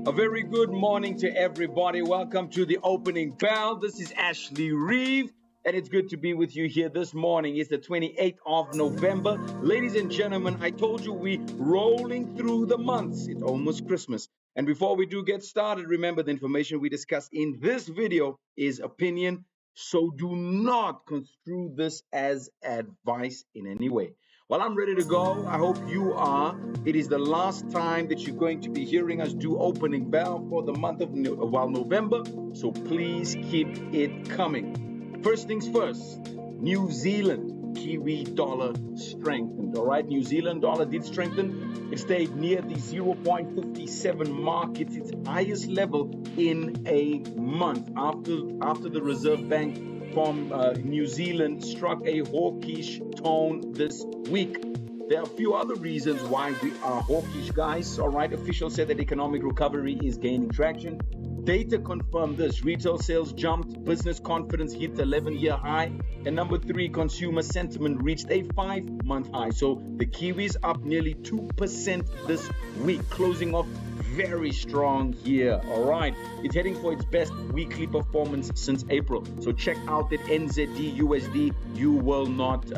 A very good morning to everybody. Welcome to the opening bell. This is Ashley Reeve, and it's good to be with you here this morning. It's the 28th of November. Ladies and gentlemen, I told you we're rolling through the months. It's almost Christmas. And before we do get started, remember the information we discuss in this video is opinion. So do not construe this as advice in any way. Well, I'm ready to go. I hope you are. It is the last time that you're going to be hearing us do opening bell for the month of November. So please keep it coming. First things first, New Zealand Kiwi dollar strengthened. All right, New Zealand dollar did strengthen. It stayed near the 0.57 mark. It's its highest level in a month after the Reserve Bank from New Zealand struck a hawkish tone this week. There are a few other reasons why we are hawkish, guys. All right, officials said that economic recovery is gaining traction. Data confirmed this. Retail sales jumped, business confidence hit 11-year high, and number 3, consumer sentiment reached a 5-month high. So the Kiwis up nearly 2% this week, closing off very strong here. All right, it's heading for its best weekly performance since April. So check out that NZD USD. You will not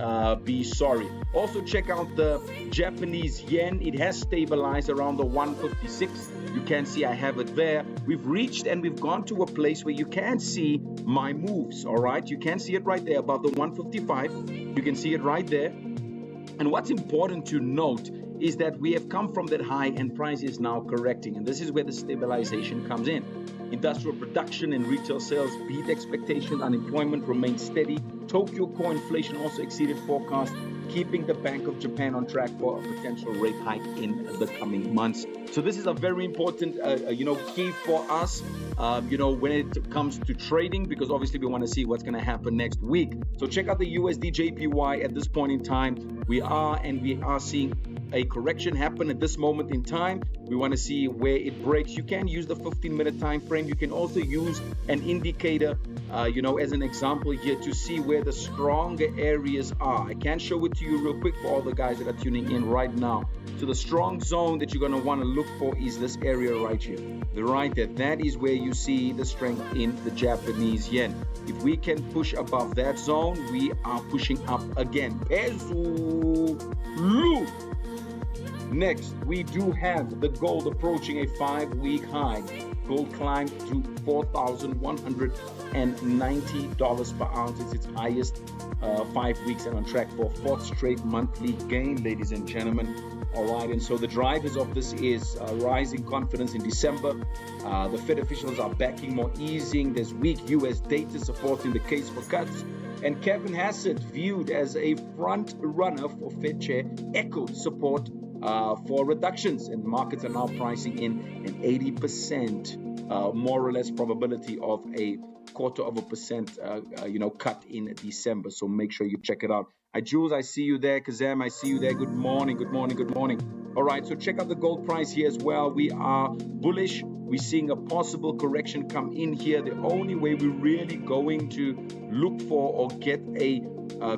be sorry. Also check out the Japanese yen. It has stabilized around the 156. You can see I have it there. We've reached and we've gone to a place where you can see my moves. All right, you can see it right there above the 155. You can see it right there. And what's important to note is that we have come from that high and price is now correcting. And this is where the stabilization comes in. Industrial production and retail sales beat expectations. Unemployment remains steady. Tokyo core inflation also exceeded forecasts, keeping the Bank of Japan on track for a potential rate hike in the coming months. So this is a very important, key for us, when it comes to trading, because obviously we want to see what's going to happen next week. So check out the USD JPY at this point in time. We are seeing a correction happen at this moment in time. We want to see where it breaks. You can use the 15-minute time frame. You can also use an indicator, as an example here to see where the stronger areas are. I can show it to you real quick for all the guys that are tuning in right now. So the strong zone that you're going to want to look for is this area right here. Right there. That is where you see the strength in the Japanese yen. If we can push above that zone, we are pushing up again. Next, we do have the gold approaching a 5-week high. Gold climbed to $4,190 per ounce. It's its highest 5 weeks and on track for a 4th straight monthly gain, ladies and gentlemen. All right, and so the drivers of this is rising confidence in December. The Fed officials are backing more easing. There's weak U.S. data supporting the case for cuts. And Kevin Hassett, viewed as a front runner for Fed chair, echoed support for reductions, and markets are now pricing in an 80% more or less probability of a 0.25% cut in December. So make sure you check it out. Hi Jules, I see you there. Kazam, I see you there. Good morning. All right, so check out the gold price here as well. We are bullish. We're seeing a possible correction come in here. The only way we're really going to look for or get a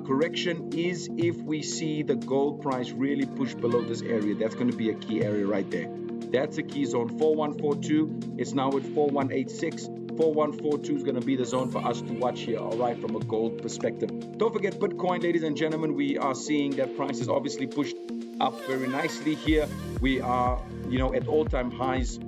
correction is if we see the gold price really push below this area. That's going to be a key area right there. That's a key zone. 4142. It's now at 4186. 4142 is going to be the zone for us to watch here, all right, from a gold perspective. Don't forget Bitcoin, ladies and gentlemen. We are seeing that price is obviously pushed up very nicely here. We are, at all-time highs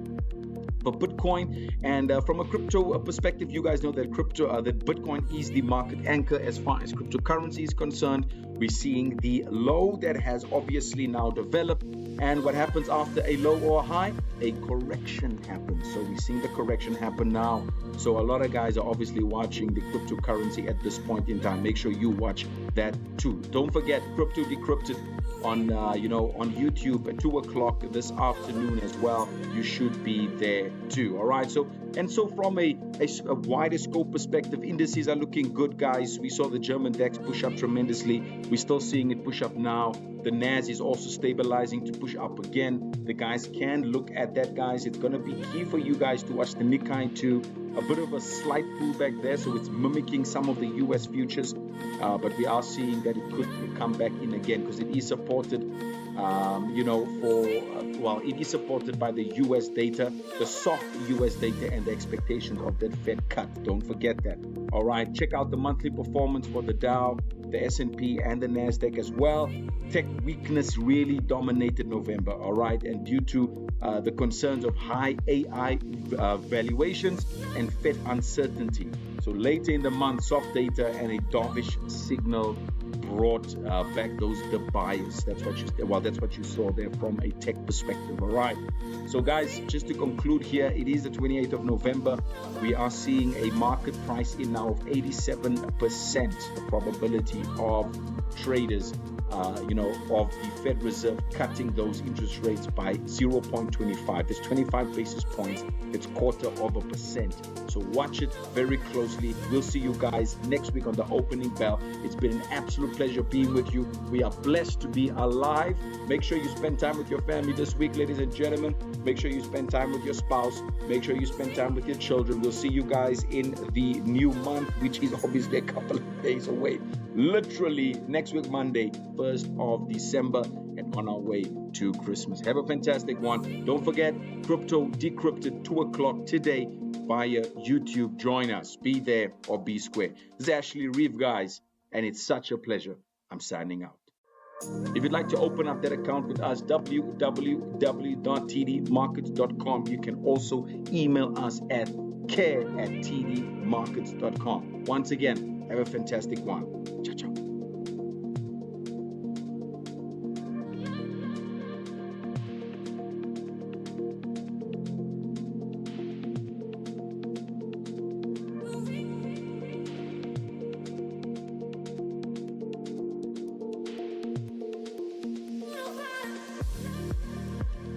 for Bitcoin, and from a crypto perspective, you guys know that that Bitcoin is the market anchor as far as cryptocurrency is concerned. We're seeing the low that has obviously now developed, and what happens after a low or a high? A correction happens. So we're seeing the correction happen now. So a lot of guys are obviously watching the cryptocurrency at this point in time. Make sure you watch that too. Don't forget Crypto Decrypted on on YouTube at 2 o'clock this afternoon as well. You should be there too. All right, so from a wider scope perspective, indices are looking good, guys. We saw the German DAX push up tremendously. We're still seeing it push up now. The NAS is also stabilizing to push up again. The guys can look at that, guys. It's going to be key for you guys to watch the Nikkei too. A bit of a slight pullback there, so it's mimicking some of the US futures, but we are seeing that it could come back in again because it is supported well, it is supported by the US data, the soft US data, and the expectations of that Fed cut. Don't forget that. All right, check out the monthly performance for the Dow, the S&P, and the Nasdaq as well. Tech weakness really dominated November. All right, and due to the concerns of high AI valuations and Fed uncertainty. So later in the month, soft data and a dovish signal brought back the buyers. That's what you saw there from a tech perspective. All right. So guys, just to conclude here, it is the 28th of November. We are seeing a market price in now of 87%, the probability of traders of the Fed Reserve cutting those interest rates by 0.25. There's 25 basis points. It's 0.25%. So watch it very closely. We'll see you guys next week on the opening bell. It's been an absolute pleasure being with you. We are blessed to be alive. Make sure you spend time with your family this week, ladies and gentlemen. Make sure you spend time with your spouse. Make sure you spend time with your children. We'll see you guys in the new month, which is obviously a couple of days away. Literally next week, Monday, 1st of December, and on our way to Christmas. Have a fantastic one. Don't forget, Crypto Decrypted, 2 o'clock today via YouTube. Join us. Be there or be square. This is Ashley Reeve, guys, and it's such a pleasure. I'm signing out. If you'd like to open up that account with us, www.tdmarkets.com. You can also email us at care@tdmarkets.com. Once again, have a fantastic one. Ciao, ciao.